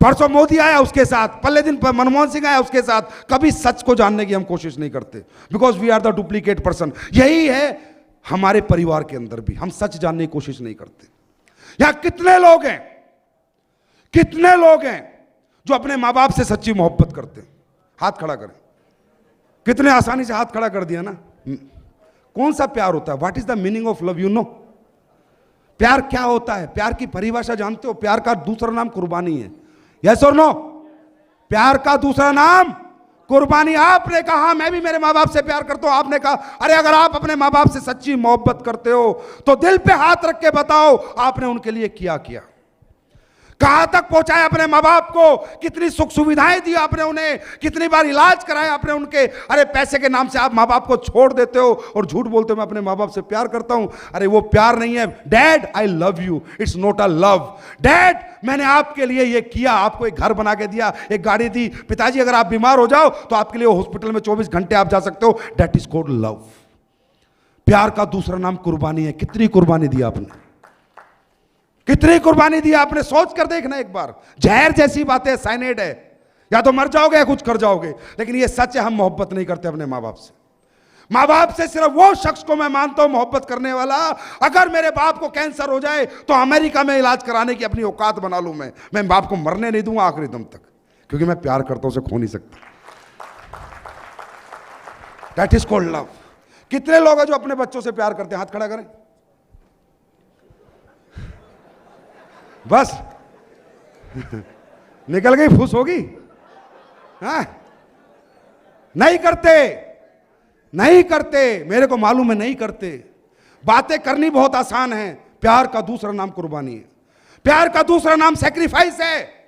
परसों मोदी आया उसके साथ, पहले दिन मनमोहन सिंह आया उसके साथ। कभी सच को जानने की हम कोशिश नहीं करते, because we are the duplicate person. यही है हमारे परिवार के अंदर भी, हम सच जानने की कोशिश नहीं करते। यहां कितने लोग हैं, कितने लोग हैं जो अपने मां बाप से सच्ची मोहब्बत करते हैं? हाथ खड़ा करें। कितने आसानी से हाथ खड़ा कर दिया ना। कौन सा प्यार होता है? What is the meaning of love? You know प्यार क्या होता है? प्यार की परिभाषा जानते हो? प्यार का दूसरा नाम कुर्बानी है। यस और नो? प्यार का दूसरा नाम कुर्बानी। आपने कहा मैं भी मेरे मां बाप से प्यार करता हूं, आपने कहा अरे अगर आप अपने मां बाप से सच्ची मोहब्बत करते हो तो दिल पे हाथ रख के बताओ आपने उनके लिए क्या किया, कहां तक पहुंचाया अपने मां बाप को, कितनी सुख सुविधाएं दी आपने उन्हें, कितनी बार इलाज कराया आपने उनके। अरे पैसे के नाम से आप मां बाप को छोड़ देते हो और झूठ बोलते हो मैं अपने मां बाप से प्यार करता हूं। अरे वो प्यार नहीं है। Dad I love you, it's not a love. Dad मैंने आपके लिए ये किया, आपको एक घर बना के दिया, एक गाड़ी दी। पिताजी अगर आप बीमार हो जाओ तो आपके लिए हॉस्पिटल में 24 घंटे आप जा सकते हो। That is called love. प्यार का दूसरा नाम कुर्बानी है। कितनी कुर्बानी दी आपने, कितनी कुर्बानी दी आपने, सोच कर देखना एक बार। जहर जैसी बातें, साइनेड है, या तो मर जाओगे या कुछ कर जाओगे। लेकिन ये सच है, हम मोहब्बत नहीं करते अपने मां बाप से। मां बाप से सिर्फ वो शख्स को मैं मानता हूं मोहब्बत करने वाला, अगर मेरे बाप को कैंसर हो जाए तो अमेरिका में इलाज कराने की अपनी औकात बना लूं। मैं बाप को मरने नहीं दूंगा आखिरी दम तक, क्योंकि मैं प्यार करता हूं, उसे खो नहीं सकता। That is called love. कितने लोग हैं जो अपने बच्चों से प्यार करते हैं? हाथ खड़ा करें। बस निकल गई, फूस होगी। हाँ? नहीं करते, नहीं करते, मेरे को मालूम है नहीं करते। बातें करनी बहुत आसान है, प्यार का दूसरा नाम कुर्बानी है। प्यार का दूसरा नाम सैक्रिफाइस है।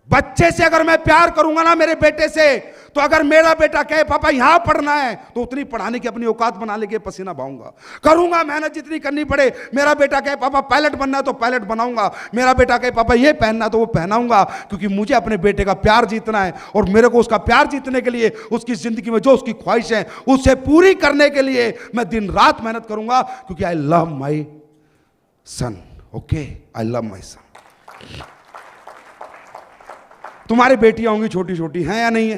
बच्चे से अगर मैं प्यार करूंगा ना, मेरे बेटे से, तो अगर मेरा बेटा कहे पापा यहां पढ़ना है तो उतनी पढ़ाने की अपनी औकात बना लेके पसीना बहाऊंगा, करूंगा मेहनत जितनी करनी पड़े। मेरा बेटा कहे पापा पायलट बनना है तो पायलट बनाऊंगा, मेरा बेटा कहे पापा ये पहनना है तो वो पहनाऊंगा, क्योंकि मुझे अपने बेटे का प्यार जीतना है। और मेरे को उसका प्यार जीतने के लिए, उसकी जिंदगी में जो उसकी ख्वाहिश है उसे पूरी करने के लिए मैं दिन रात मेहनत करूंगा, क्योंकि I love my son. Okay, I love my son. तुम्हारी बेटियां होंगी छोटी छोटी, हैं या नहीं है?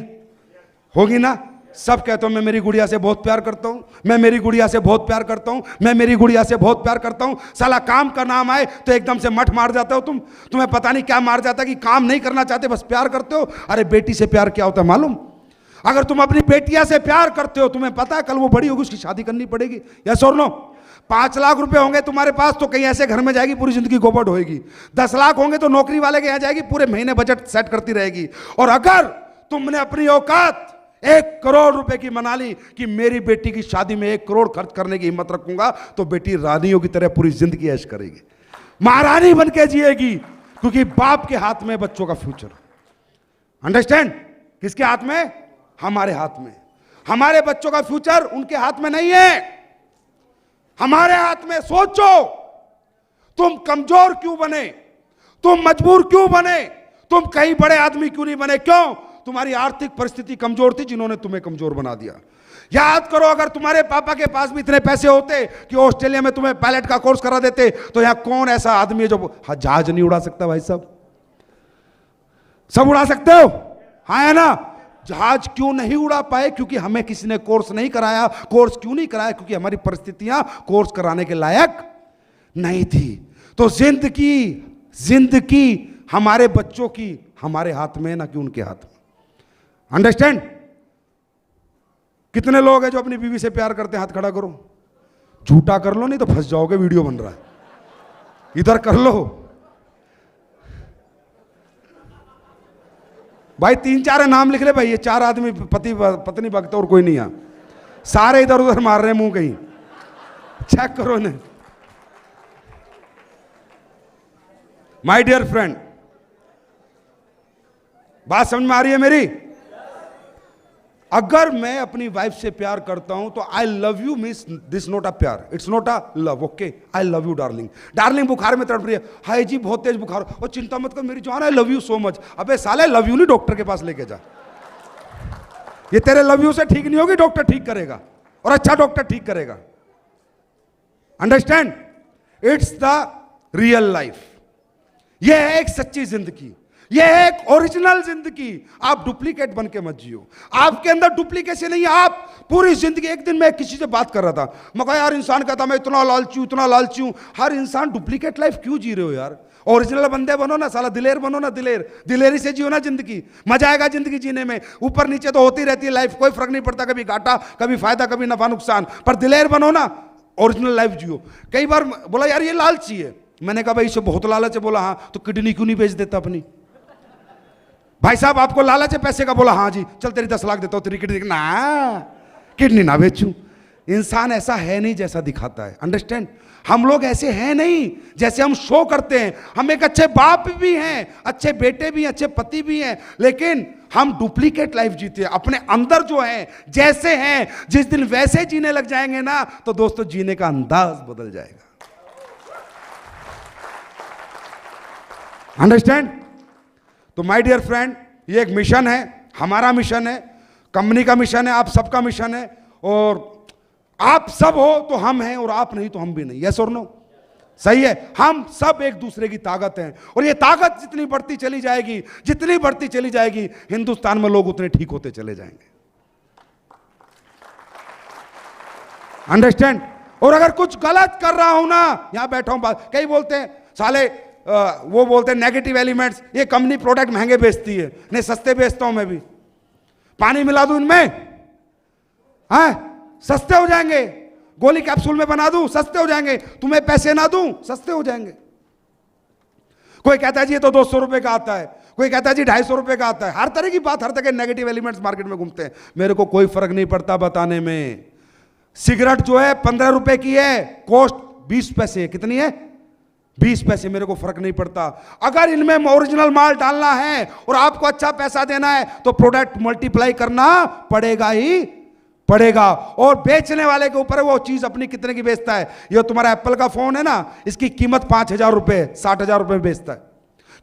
होगी ना? सब कहते हो मैं मेरी गुड़िया से बहुत प्यार करता हूं, मैं मेरी गुड़िया से बहुत प्यार करता हूं, मैं मेरी गुड़िया से बहुत प्यार करता हूं। साला काम का नाम आए तो एकदम से मठ मार जाते हो तुम। तुम्हें पता नहीं क्या मार जाता है कि काम नहीं करना चाहते, बस प्यार करते हो। अरे बेटी से प्यार क्या होता है मालूम? अगर तुम अपनी बेटिया से प्यार करते हो, तुम्हें पता है कल वो बड़ी होगी, उसकी शादी करनी पड़ेगी। यस और नो? 5 लाख रुपए होंगे तुम्हारे पास तो कहीं ऐसे घर में जाएगी पूरी जिंदगी गोबट होएगी। 10 लाख होंगे तो नौकरी वाले के यहाँ जाएगी, पूरे महीने बजट सेट करती रहेगी। और अगर तुमने अपनी औकात 1 करोड़ रुपए की मना ली कि मेरी बेटी की शादी में 1 करोड़ खर्च करने की हिम्मत रखूंगा, तो बेटी रानियों की तरह पूरी जिंदगी ऐश करेगी, महारानी बन के जिएगी, क्योंकि बाप के हाथ में बच्चों का फ्यूचर। अंडरस्टैंड? किसके हाथ में? हमारे हाथ में। हमारे बच्चों का फ्यूचर उनके हाथ में नहीं है, हमारे हाथ में। सोचो, तुम कमजोर क्यों बने, तुम मजबूर क्यों बने, तुम कहीं बड़े आदमी क्यों नहीं बने? क्यों? तुम्हारी आर्थिक परिस्थिति कमजोर थी, जिन्होंने तुम्हें कमजोर बना दिया। याद करो, अगर तुम्हारे पापा के पास भी इतने पैसे होते कि ऑस्ट्रेलिया में तुम्हें पायलट का कोर्स करा देते, तो यहां कौन ऐसा आदमी है जो जहाज नहीं उड़ा सकता? भाई साहब, सब उड़ा सकते हो, हाँ है ना? जहाज क्यों नहीं उड़ा पाए? क्योंकि हमें किसी ने कोर्स नहीं कराया। कोर्स क्यों नहीं कराया? क्योंकि हमारी परिस्थितियां कोर्स कराने के लायक नहीं थी। तो जिंदगी हमारे बच्चों की हमारे हाथ में, ना कि उनके हाथ में। अंडरस्टैंड? कितने लोग हैं जो अपनी बीवी से प्यार करते हैं? हाथ खड़ा करो। झूठा कर लो, नहीं तो फंस जाओगे, वीडियो बन रहा है। इधर कर लो भाई, 3-4 नाम लिख ले भाई, ये 4 आदमी पति पत्नी भक्त और कोई नहीं है, सारे इधर उधर मार रहे हैं मुंह कहीं, चेक करो ने। माय डियर फ्रेंड, बात समझ में आ रही है मेरी? अगर मैं अपनी वाइफ से प्यार करता हूं तो I love you means this not a प्यार, it's not a love. Okay, I love you darling. Darling बुखार में तड़प रही है, हाय जी बहुत तेज बुखार, और चिंता मत कर मेरी जान, आई लव यू सो मच। अबे साले लव यू नहीं डॉक्टर के पास लेके जा, ये तेरे लव यू से ठीक नहीं होगी, डॉक्टर ठीक करेगा, और अच्छा डॉक्टर ठीक करेगा। Understand? It's the real life. यह है एक सच्ची जिंदगी, यह है एक ओरिजिनल जिंदगी। आप डुप्लीकेट बन के मत जियो, आपके अंदर डुप्लीकेशन नहीं है। आप पूरी जिंदगी, एक दिन मैं किसी से बात कर रहा था, मैं कहा यार इंसान कहता मैं इतना लालची हूं। हर इंसान डुप्लीकेट लाइफ क्यों जी रहे हो यार? ओरिजिनल बंदे बनो ना साला, दिलेर बनो ना, दिलेरी से जियो ना जिंदगी, मजा आएगा जिंदगी जीने में। ऊपर नीचे तो होती रहती है लाइफ, कोई फर्क नहीं पड़ता, कभी घाटा कभी फायदा कभी नफा नुकसान, पर दिलेर बनो ना, ओरिजिनल लाइफ जियो। कई बार बोला यार ये लालची है, मैंने कहा भाई इसे बहुत लालच है, बोला हाँ तो किडनी क्यों नहीं बेच देता अपनी? भाई साहब आपको लालच है पैसे का, बोला हाँ जी, चल तेरी 10 लाख देता हूं, तेरी किडनी ना, किडनी ना बेचूं। इंसान ऐसा है नहीं जैसा दिखाता है। अंडरस्टैंड? हम लोग ऐसे हैं नहीं जैसे हम शो करते हैं। हम एक अच्छे बाप भी हैं, अच्छे बेटे भी हैं, अच्छे पति भी हैं, लेकिन हम डुप्लीकेट लाइफ जीते हैं। अपने अंदर जो है जैसे हैं, जिस दिन वैसे जीने लग जाएंगे ना, तो दोस्तों जीने का अंदाज बदल जाएगा। अंडरस्टैंड? तो माय डियर फ्रेंड, ये एक मिशन है, हमारा मिशन है, कंपनी का मिशन है, आप सबका मिशन है। और आप सब हो तो हम हैं, और आप नहीं तो हम भी नहीं। यस और नो? सही है? हम सब एक दूसरे की ताकत हैं, और ये ताकत जितनी बढ़ती चली जाएगी, जितनी बढ़ती चली जाएगी, हिंदुस्तान में लोग उतने ठीक होते चले जाएंगे। अंडरस्टैंड? और अगर कुछ गलत कर रहा हूं ना, यहां बैठा हूं, कई बोलते हैं साले, वो बोलते हैं नेगेटिव एलिमेंट्स, ये कंपनी प्रोडक्ट महंगे बेचती है, नहीं सस्ते बेचता हूं मैं भी, पानी मिला दूं इनमें, हाँ सस्ते हो जाएंगे, गोली कैप्सूल में बना दूं सस्ते हो जाएंगे, तुम्हें पैसे ना दूं सस्ते हो जाएंगे। कोई कहता है जी ये तो 200 रुपए का आता है, कोई कहता है जी 250 रुपए का आता है। हर तरह की बात, हर तरह के नेगेटिव एलिमेंट्स मार्केट में घूमते हैं, मेरे को कोई फर्क नहीं पड़ता बताने में। सिगरेट जो है 15 रुपए की है, कॉस्ट 20 पैसे है, कितनी है? 20 पैसे, मेरे को फर्क नहीं पड़ता। अगर इनमें ओरिजिनल माल डालना है और आपको अच्छा पैसा देना है तो प्रोडक्ट मल्टीप्लाई करना पड़ेगा ही पड़ेगा। और बेचने वाले के ऊपर है वो चीज अपनी कितने की बेचता है। ये तुम्हारा एप्पल का फोन है ना, इसकी कीमत 5,000 रुपए, 60,000 रुपए में बेचता है,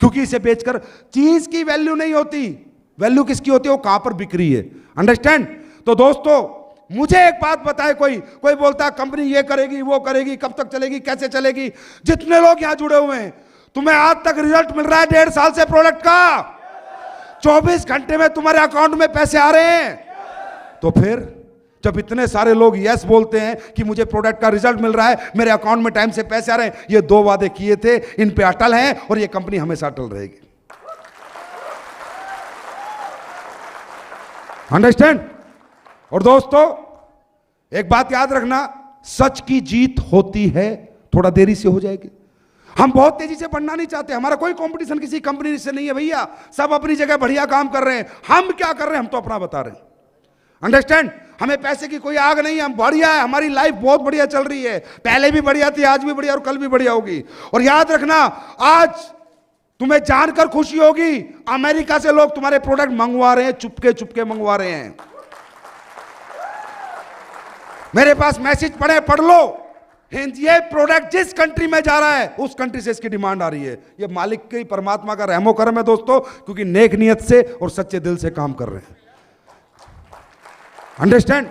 क्योंकि इसे बेचकर चीज की वैल्यू नहीं होती, वैल्यू किसकी होती है? वो कहां पर बिक रही है। अंडरस्टैंड? तो दोस्तों मुझे एक बात बताए, कोई बोलता है कंपनी ये करेगी वो करेगी, कब तक चलेगी, कैसे चलेगी। जितने लोग यहां जुड़े हुए हैं, तुम्हें आज तक रिजल्ट मिल रहा है 1.5 साल से प्रोडक्ट का, 24 घंटे में तुम्हारे अकाउंट में पैसे आ रहे हैं। तो फिर जब इतने सारे लोग यस बोलते हैं कि मुझे प्रोडक्ट का रिजल्ट मिल रहा है, मेरे अकाउंट में टाइम से पैसे आ रहे हैं, ये 2 वादे किए थे, इन पे अटल हैं और ये कंपनी हमेशा अटल रहेगी। अंडरस्टैंड? और दोस्तों एक बात याद रखना, सच की जीत होती है, थोड़ा देरी से हो जाएगी। हम बहुत तेजी से बढ़ना नहीं चाहते, हमारा कोई कंपटीशन किसी कंपनी से नहीं है भैया, सब अपनी जगह बढ़िया काम कर रहे हैं। हम क्या कर रहे हैं? हम तो अपना बता रहे हैं। अंडरस्टैंड? हमें पैसे की कोई आग नहीं है, हम बढ़िया है, हमारी लाइफ बहुत बढ़िया चल रही है, पहले भी बढ़िया थी, आज भी बढ़िया और कल भी बढ़िया होगी। और याद रखना, आज तुम्हें जानकर खुशी होगी, अमेरिका से लोग तुम्हारे प्रोडक्ट मंगवा रहे हैं, चुपके चुपके मंगवा रहे हैं। मेरे पास मैसेज पढ़ लो, ये प्रोडक्ट जिस कंट्री में जा रहा है उस कंट्री से इसकी डिमांड आ रही है। ये मालिक के परमात्मा का रहमो करम है दोस्तों, क्योंकि नेक नियत से और सच्चे दिल से काम कर रहे हैं। अंडरस्टैंड?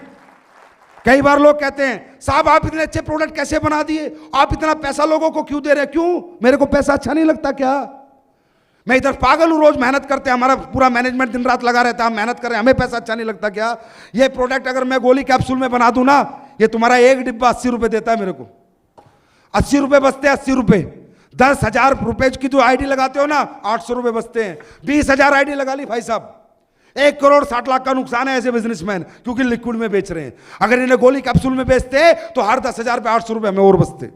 कई बार लोग कहते हैं साहब आप इतने अच्छे प्रोडक्ट कैसे बना दिए, आप इतना पैसा लोगों को क्यों दे रहे हैं? क्यों? मेरे को पैसा अच्छा नहीं लगता क्या? मैं इधर पागल हूं, रोज मेहनत करते हैं, हमारा पूरा मैनेजमेंट दिन रात लगा रहता है, हम मेहनत करें, हमें पैसा अच्छा नहीं लगता क्या? ये प्रोडक्ट अगर मैं गोली कैप्सूल में बना दूं ना, ये तुम्हारा एक डिब्बा 80 रुपए देता है मेरे को, 80 रुपए बचते हैं, 80 रुपए। 10,000 रुपए की जो आईडी लगाते हो ना, 800 रुपए बचते हैं। 20,000 आईडी लगा ली भाई साहब, 1,60,00,000 का नुकसान है ऐसे बिजनेसमैन, क्योंकि लिक्विड में बेच रहे हैं। अगर इन्हें गोली कैप्सूल में बेचते तो हर 10,000 पे 800 रुपए हमें और बचते।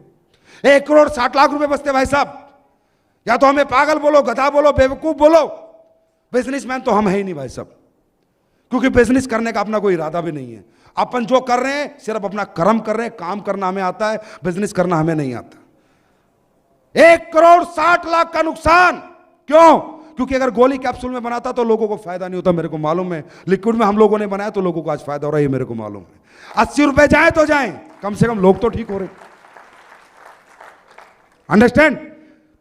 1,60,00,000 रुपए बचते भाई साहब। या तो हमें पागल बोलो, गधा बोलो, बेवकूफ बोलो, बिजनेसमैन तो हम है ही नहीं भाई साहब, क्योंकि बिजनेस करने का अपना कोई इरादा भी नहीं है। अपन जो कर रहे हैं सिर्फ अपना कर्म कर रहे हैं, काम करना हमें आता है, बिजनेस करना हमें नहीं आता। 1,60,00,000 का नुकसान क्यों? क्योंकि अगर गोली कैप्सूल में बनाता तो लोगों को फायदा नहीं होता, मेरे को मालूम है। लिक्विड में हम लोगों ने बनाया तो लोगों को आज फायदा हो रहा है, मेरे को मालूम है। 80 रुपए जाए तो जाए, कम से कम लोग तो ठीक हो रहे। अंडरस्टैंड?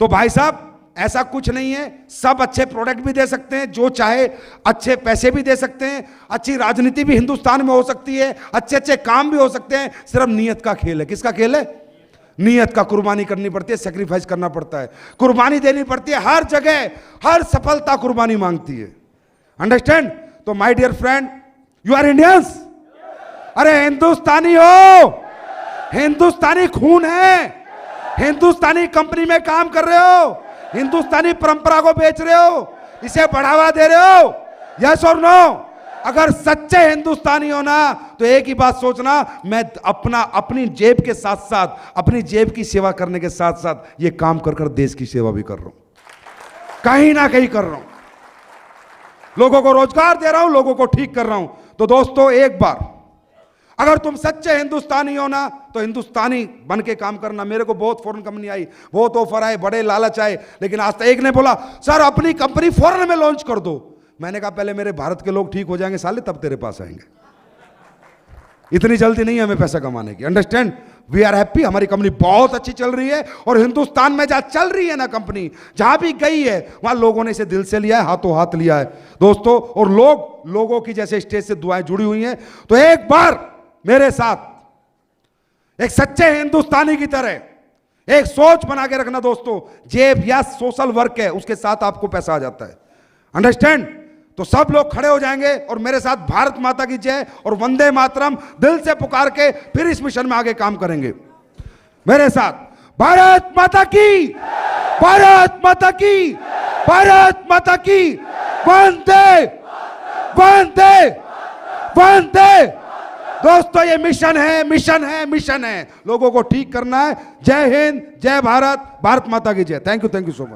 तो भाई साहब ऐसा कुछ नहीं है, सब अच्छे प्रोडक्ट भी दे सकते हैं, जो चाहे अच्छे पैसे भी दे सकते हैं, अच्छी राजनीति भी हिंदुस्तान में हो सकती है, अच्छे अच्छे काम भी हो सकते हैं। सिर्फ नीयत का खेल है। किसका खेल है? नीयत का। कुर्बानी करनी पड़ती है, सेक्रीफाइस करना पड़ता है, कुर्बानी देनी पड़ती है। हर जगह हर सफलता कुर्बानी मांगती है। अंडरस्टैंड? तो my dear friend, you are Indians. अरे हिंदुस्तानी हो, हिंदुस्तानी खून है, हिंदुस्तानी कंपनी में काम कर रहे हो, हिंदुस्तानी परंपरा को बेच रहे हो, इसे बढ़ावा दे रहे हो। यस और नो? अगर सच्चे हिंदुस्तानी हो ना तो एक ही बात सोचना, मैं अपनी जेब के साथ साथ, अपनी जेब की सेवा करने के साथ साथ ये काम कर कर देश की सेवा भी कर रहा हूं, कहीं ना कहीं कर रहा हूं। लोगों को रोजगार दे रहा हूं, लोगों को ठीक कर रहा हूं। तो दोस्तों एक बार अगर तुम सच्चे हिंदुस्तानी हो ना तो हिंदुस्तानी बन के काम करना। मेरे को बहुत फॉरेन कंपनी आई, बहुत ऑफर आए, बड़े लालच आए, लेकिन आज तक एक ने बोला सर अपनी कंपनी फॉरेन में लॉन्च कर दो। मैंने कहा पहले मेरे भारत के लोग ठीक हो जाएंगे साले, तब तेरे पास आएंगे। इतनी जल्दी नहीं है हमें पैसा कमाने की। अंडरस्टैंड? वी आर हैप्पी, हमारी कंपनी बहुत अच्छी चल रही है। और हिंदुस्तान में जहां चल रही है ना कंपनी, जहां भी गई है वहां लोगों ने इसे दिल से लिया है, हाथों हाथ लिया है दोस्तों। और लोगों की जैसे स्टेज से दुआएं जुड़ी हुई हैं। तो एक बार मेरे साथ एक सच्चे हिंदुस्तानी की तरह एक सोच बना के रखना दोस्तों। जेब या सोशल वर्क है, उसके साथ आपको पैसा आ जाता है। अंडरस्टैंड? तो सब लोग खड़े हो जाएंगे और मेरे साथ भारत माता की जय और वंदे मातरम दिल से पुकार के फिर इस मिशन में आगे काम करेंगे। मेरे साथ भारत माता की, भारत माता की, भारत माता की, वंदे वंदे वंदे। दोस्तों ये मिशन है, मिशन है, मिशन है। लोगों को ठीक करना है। जय हिंद, जय भारत, भारत माता की जय। Thank you so much.